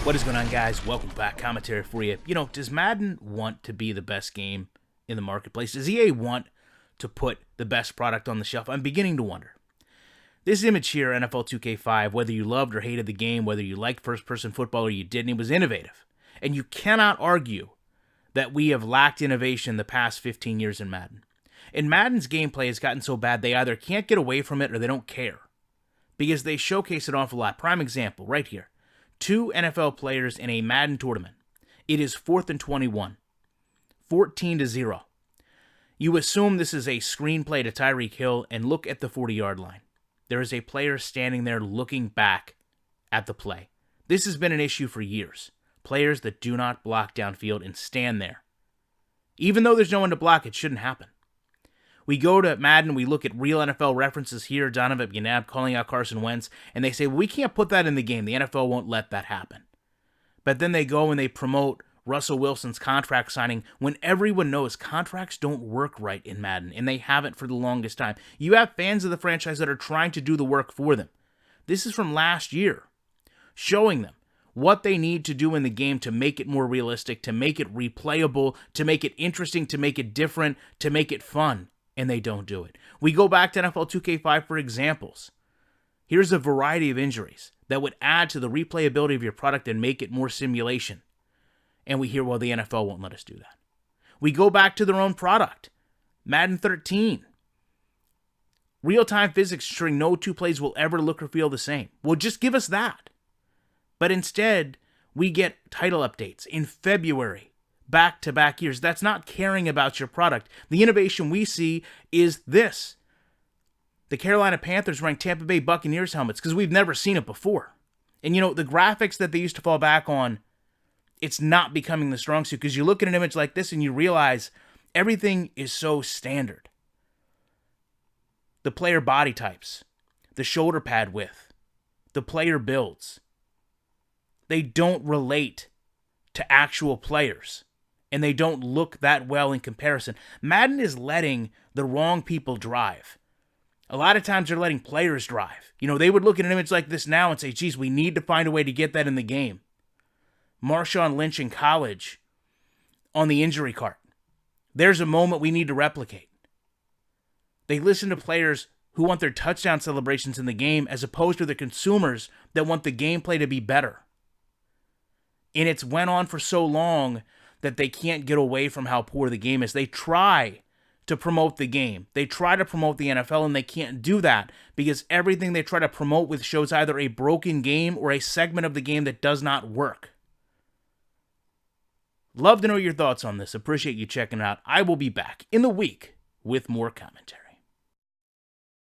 What is going on, guys? Welcome back. Commentary for you. Does Madden want to be the best game in the marketplace? Does EA want to put the best product on the shelf? I'm beginning to wonder. This image here, NFL 2K5, whether you loved or hated the game, whether you liked first-person football or you didn't, it was innovative. And you cannot argue that we have lacked innovation the past 15 years in Madden. And Madden's gameplay has gotten so bad they either can't get away from it or they don't care. Because they showcase an awful lot. Prime example, right here. 2 NFL players in a Madden tournament. It is 4th and 21. 14-0. You assume this is a screenplay to Tyreek Hill, and look at the 40-yard line. There is a player standing there looking back at the play. This has been an issue for years. Players that do not block downfield and stand there. Even though there's no one to block, it shouldn't happen. We go to Madden, we look at real NFL references here, Donovan McNabb calling out Carson Wentz, and they say, well, we can't put that in the game. The NFL won't let that happen. But then they go and they promote Russell Wilson's contract signing when everyone knows contracts don't work right in Madden, and they haven't for the longest time. You have fans of the franchise that are trying to do the work for them. This is from last year, showing them what they need to do in the game to make it more realistic, to make it replayable, to make it interesting, to make it different, to make it fun. And they don't do it. We go back to NFL 2K5 for examples. Here's a variety of injuries that would add to the replayability of your product and make it more simulation. And we hear, well, the NFL won't let us do that. We go back to their own product. Madden 13. Real-time physics ensuring no 2 plays will ever look or feel the same. Well, just give us that. But instead, we get title updates in February. Back-to-back years. That's not caring about your product. The innovation we see is this. The Carolina Panthers wearing Tampa Bay Buccaneers helmets because we've never seen it before. And the graphics that they used to fall back on, it's not becoming the strong suit because you look at an image like this and you realize everything is so standard. The player body types, the shoulder pad width, the player builds, they don't relate to actual players. And they don't look that well in comparison. Madden is letting the wrong people drive. A lot of times they're letting players drive. They would look at an image like this now and say, geez, we need to find a way to get that in the game. Marshawn Lynch in college on the injury cart. There's a moment we need to replicate. They listen to players who want their touchdown celebrations in the game as opposed to the consumers that want the gameplay to be better. And it's went on for so long that they can't get away from how poor the game is. They try to promote the game. They try to promote the NFL, and they can't do that because everything they try to promote with shows either a broken game or a segment of the game that does not work. Love to know your thoughts on this. Appreciate you checking it out. I will be back in the week with more commentary.